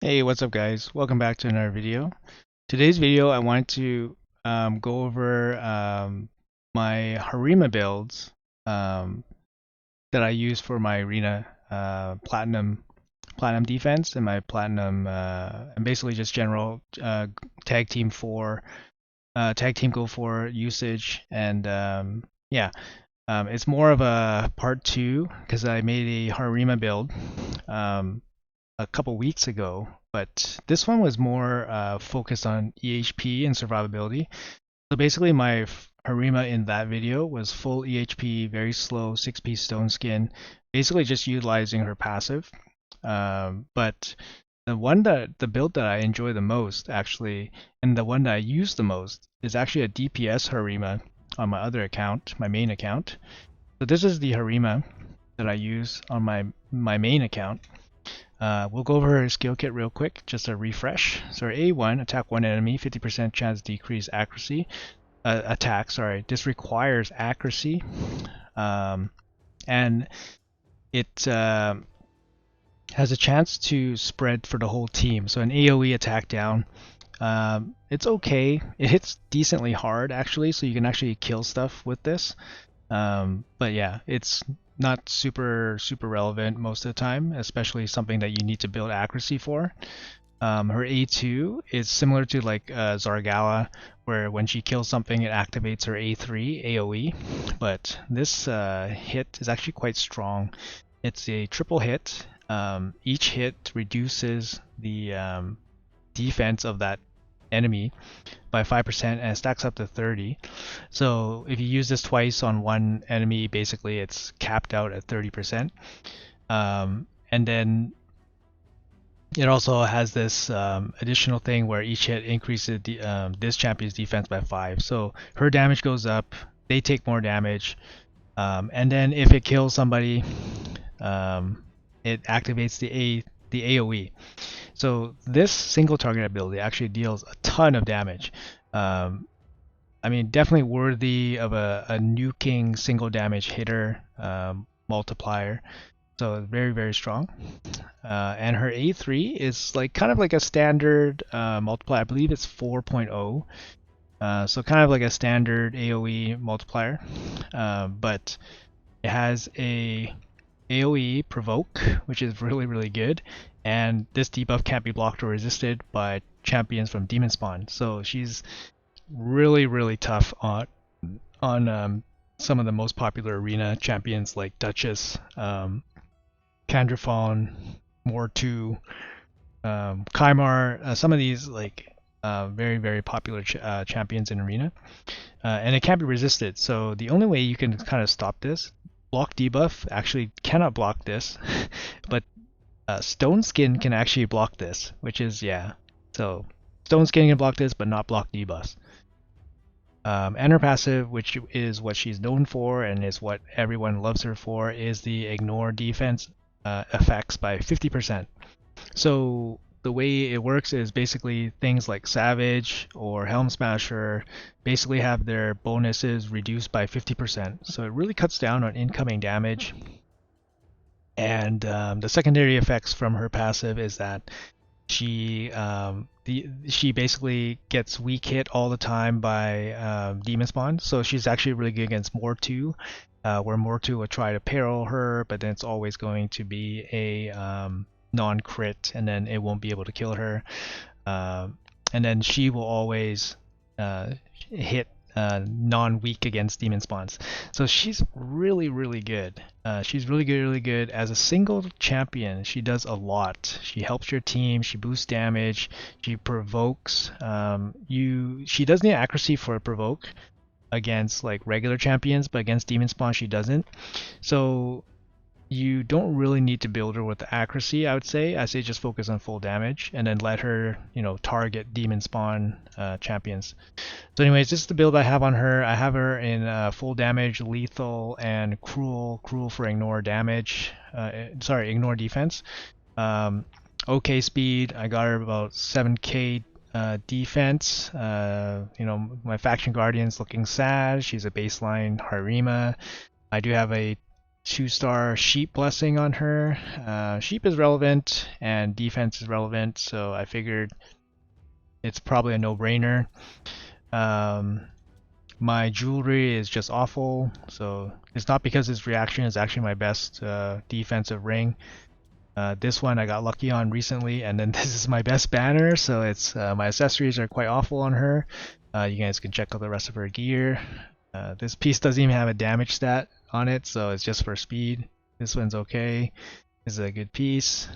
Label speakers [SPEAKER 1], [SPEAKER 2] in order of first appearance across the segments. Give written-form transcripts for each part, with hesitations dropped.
[SPEAKER 1] Hey, what's up guys? Welcome back to another video. Today's video I wanted to go over my Harima builds um, that I use for my arena platinum defense and my platinum and basically just general tag team tag team go for usage and yeah. It's more of a part two because I made a Harima build a couple weeks ago, but this one was more focused on EHP and survivability. So basically, my Harima in that video was full EHP, very slow, 6-piece stone skin, basically just utilizing her passive. But the build that I enjoy the most actually, and the one that I use the most is actually a DPS Harima on my other account, my main account. So this is the Harima that I use on my main account. We'll go over her skill kit real quick, just a refresh. So A1, attack one enemy, 50% chance decrease accuracy. Attack, sorry. This requires accuracy. And it has a chance to spread for the whole team. So an AoE attack down. It's okay. It hits decently hard, actually, so you can actually kill stuff with this. But yeah, it's not super relevant most of the time, especially something that you need to build accuracy for. Her A2 is similar to like Zargala, where when she kills something, it activates her A3 AoE. But this hit is actually quite strong. It's a triple hit. Each hit reduces the defense of that enemy by 5% and it stacks up to 30. So if you use this twice on one enemy, basically it's capped out at 30%. And then it also has this additional thing where each hit increases this champion's defense by 5. So her damage goes up, they take more damage, and then if it kills somebody, it activates the AoE. So this single target ability actually deals a ton of damage. I mean, definitely worthy of a nuking single damage hitter multiplier. So very strong. And her A3 is like kind of like a standard multiplier. I believe it's 4.0. So kind of like a standard AoE multiplier. But it has a AoE provoke, which is really good, and this debuff can't be blocked or resisted by champions from demon spawn. So she's really tough on some of the most popular arena champions like Duchess, Candraphon, Mortu, Kymar, some of these like very popular champions in arena, and it can't be resisted. So the only way you can kind of stop this, block debuff actually cannot block this, but Stone Skin can actually block this, which is, yeah. So Stone Skin can block this, but not block debuffs. And her passive, which is what she's known for and is what everyone loves her for, is the ignore defense effects by 50%. So the way it works is basically things like Savage or Helm Smasher basically have their bonuses reduced by 50%. So it really cuts down on incoming damage. And the secondary effects from her passive is that she basically gets weak hit all the time by demon spawn. So she's actually really good against Mortu, where Mortu will try to peril her, but then it's always going to be a non-crit, and then it won't be able to kill her. And then she will always hit non-weak against demon spawns. So she's really good. She's really good as a single champion. She does a lot. She helps your team. She boosts damage. She provokes. She does need accuracy for a provoke against like regular champions, but against demon spawn she doesn't. So you don't really need to build her with accuracy, I would say. I say just focus on full damage and then let her, target demon spawn champions. So anyways, this is the build I have on her. I have her in full damage, lethal, and cruel for ignore damage. Ignore defense. Okay speed, I got her about 7k defense. My faction guardian's looking sad. She's a baseline Harima. I do have a 2-star Sheep Blessing on her. Sheep is relevant and defense is relevant, so I figured it's probably a no-brainer. My jewelry is just awful, so it's not because his reaction is actually my best defensive ring. This one I got lucky on recently, and then this is my best banner, so it's my accessories are quite awful on her. You guys can check out the rest of her gear. This piece doesn't even have a damage stat on it, so it's just for speed. This one's okay. This is a good piece.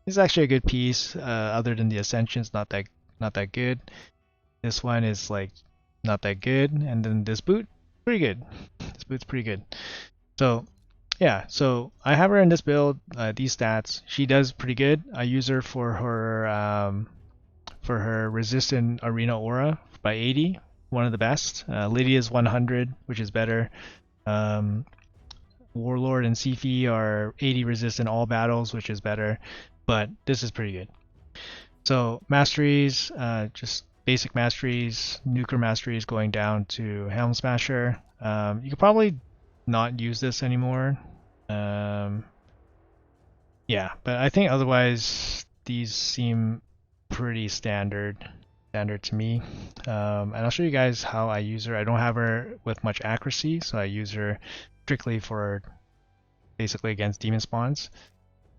[SPEAKER 1] This is actually a good piece. Other than the Ascension's not that good. This one is like not that good, and then this boot, pretty good. This boot's pretty good. So yeah, so I have her in this build. These stats, she does pretty good. I use her for her resistant arena aura by 80, one of the best. Lydia's 100, which is better. Warlord and Sifi are 80 resistant all battles, which is better, but this is pretty good. So masteries, just basic masteries, nuker masteries going down to Helm Smasher. You could probably not use this anymore. Yeah, but I think otherwise these seem pretty standard to me. And I'll show you guys how I use her. I don't have her with much accuracy, so I use her strictly for basically against demon spawns.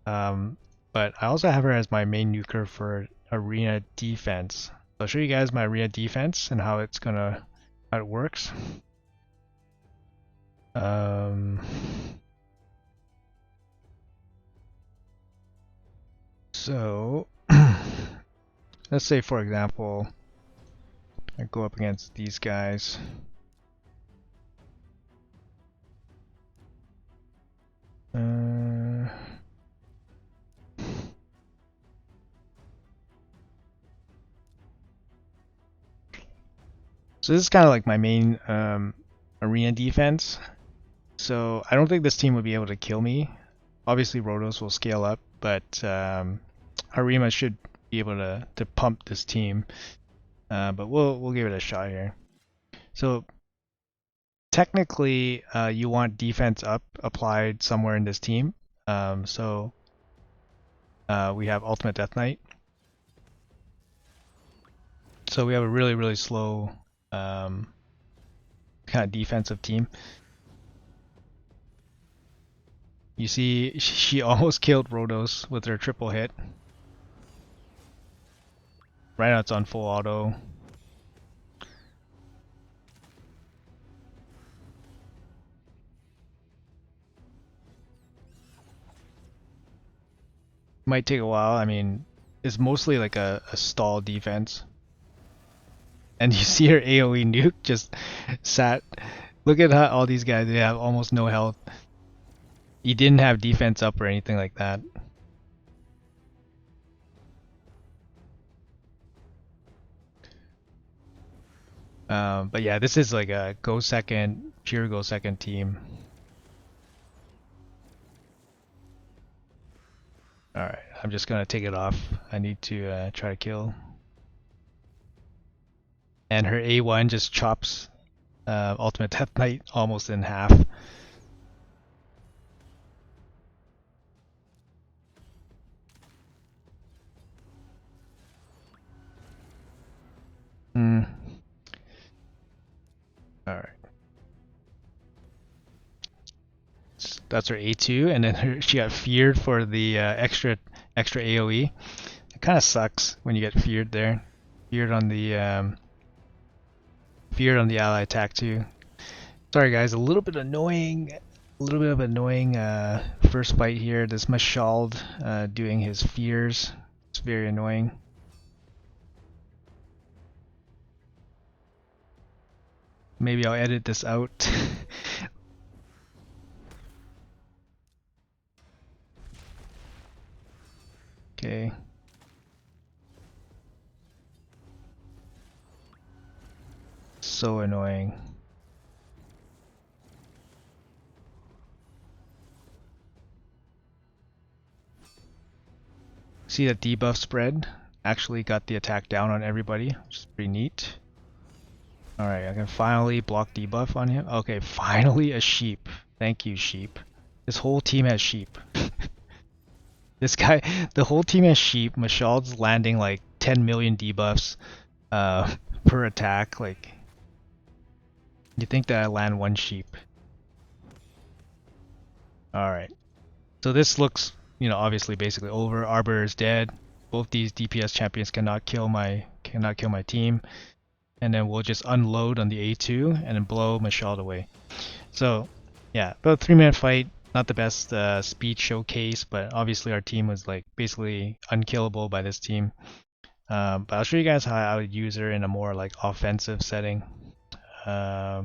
[SPEAKER 1] But I also have her as my main nuker for arena defense. So I'll show you guys my arena defense and how it works. So let's say, for example, I go up against these guys. So this is kind of like my main arena defense. So I don't think this team would be able to kill me. Obviously Rotos will scale up, but Harima should be able to pump this team. But we'll give it a shot here. So technically you want defense up applied somewhere in this team. So we have Ultimate Death Knight. So we have a really slow kind of defensive team. You see, she almost killed Rotos with her triple hit. Right now it's on full auto. Might take a while. I mean, it's mostly like a stall defense. And you see her AoE nuke just sat. Look at how all these guys, they have almost no health. He didn't have defense up or anything like that. But yeah, this is like a go second, pure go second team. Alright, I'm just gonna take it off. I need to try to kill. And her A1 just chops Ultimate Death Knight almost in half. Alright. That's her A2, and then she got feared for the extra AoE. It kind of sucks when you get feared there. Feared on the ally attack too. Sorry guys, a little bit annoying. A little bit of annoying first fight here. This Mashald doing his fears. It's very annoying. Maybe I'll edit this out. Okay. So annoying. See that debuff spread? Actually got the attack down on everybody, which is pretty neat. Alright, I can finally block debuff on him. Okay, finally a sheep. Thank you, sheep. This whole team has sheep. This guy, the whole team has sheep. Mashal's landing like 10 million debuffs per attack. Like, you think that I land one sheep? All right. So this looks, obviously basically over. Arbor is dead. Both these DPS champions cannot kill my team. And then we'll just unload on the A2 and then blow Mashal away. So yeah, about a 3-minute fight. Not the best speed showcase, but obviously our team was like basically unkillable by this team. But I'll show you guys how I would use her in a more like offensive setting. Yeah,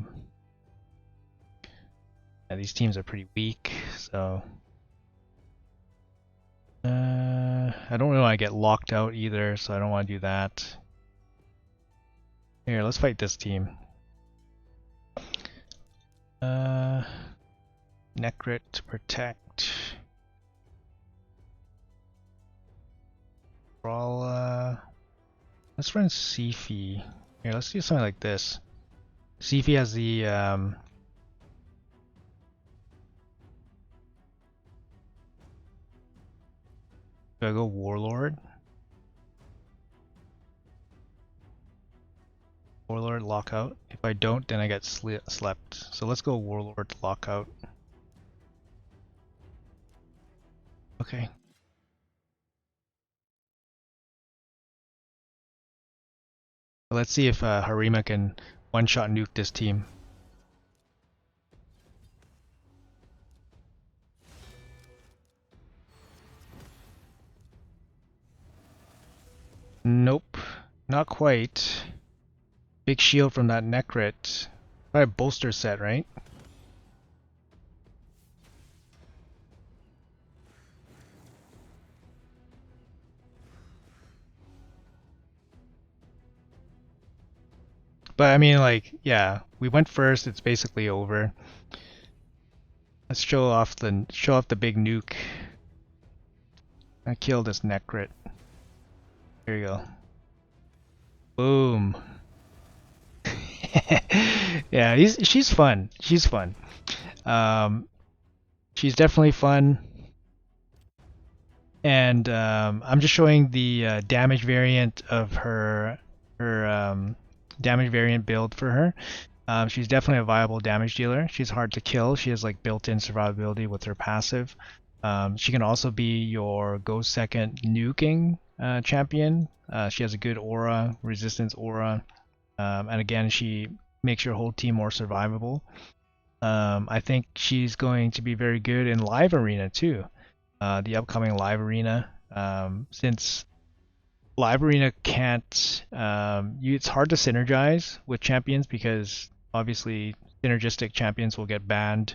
[SPEAKER 1] these teams are pretty weak, so I don't really want to get locked out either, so I don't want to do that. Here, let's fight this team. Necrit to protect. Brawler. Let's run Sifi. Here, let's do something like this. Sifi has the do I go Warlord? Warlord lockout. If I don't, then I get slept. So let's go Warlord lockout. Okay. Let's see if Harima can one-shot nuke this team. Nope, not quite. Big shield from that Necrit. Probably a bolster set, right? But I mean, like, yeah, we went first. It's basically over. Let's show off the big nuke. I killed this Necrit. Here you go. Boom. Yeah, she's fun. She's fun. She's definitely fun. And I'm just showing the damage variant of her damage variant build for her. She's definitely a viable damage dealer. She's hard to kill. She has like built-in survivability with her passive. She can also be your go second nuking champion. She has a good aura, resistance aura, and again she makes your whole team more survivable. I think she's going to be very good in live arena too. The upcoming live arena, since live arena can't, it's hard to synergize with champions because obviously synergistic champions will get banned.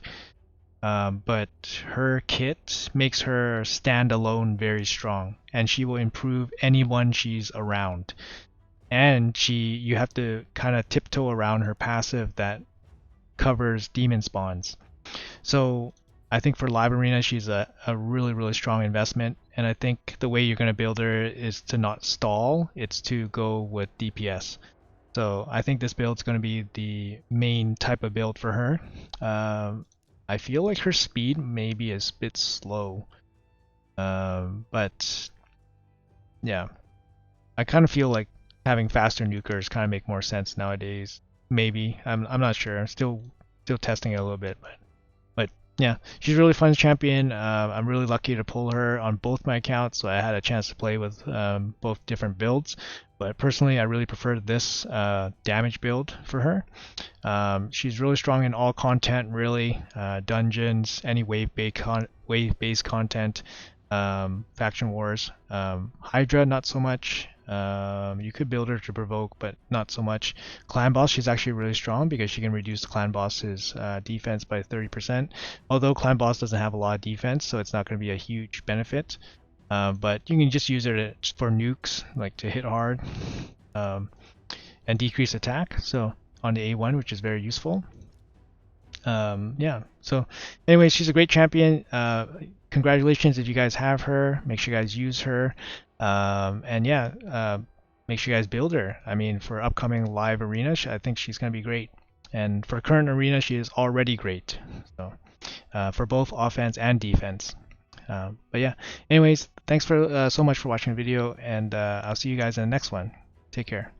[SPEAKER 1] But her kit makes her stand alone very strong, and she will improve anyone she's around. And you have to kind of tiptoe around her passive that covers demon spawns. So I think for live arena she's a really really strong investment, and I think the way you're going to build her is to not stall, it's to go with DPS. So I think this build's going to be the main type of build for her. I feel like her speed may be a bit slow, but yeah, I kind of feel like having faster nukers kind of make more sense nowadays. Maybe I'm not sure. I'm still testing it a little bit, but yeah, she's a really fun champion. I'm really lucky to pull her on both my accounts, so I had a chance to play with both different builds. But personally, I really prefer this damage build for her. She's really strong in all content, really. Dungeons, any wave-based content, faction wars. Hydra, not so much. You could build her to provoke, but not so much. Clan boss, she's actually really strong because she can reduce the clan boss's defense by 30%. Although clan boss doesn't have a lot of defense, so it's not going to be a huge benefit. But you can just use her for nukes, like to hit hard and decrease attack. So on the A1, which is very useful. Yeah. So anyway, she's a great champion. Congratulations if you guys have her. Make sure you guys use her. And yeah, make sure you guys build her. I mean, for upcoming live arena, I think she's going to be great. And for current arena, she is already great. So for both offense and defense. But yeah, anyways, thanks for so much for watching the video, and I'll see you guys in the next one. Take care.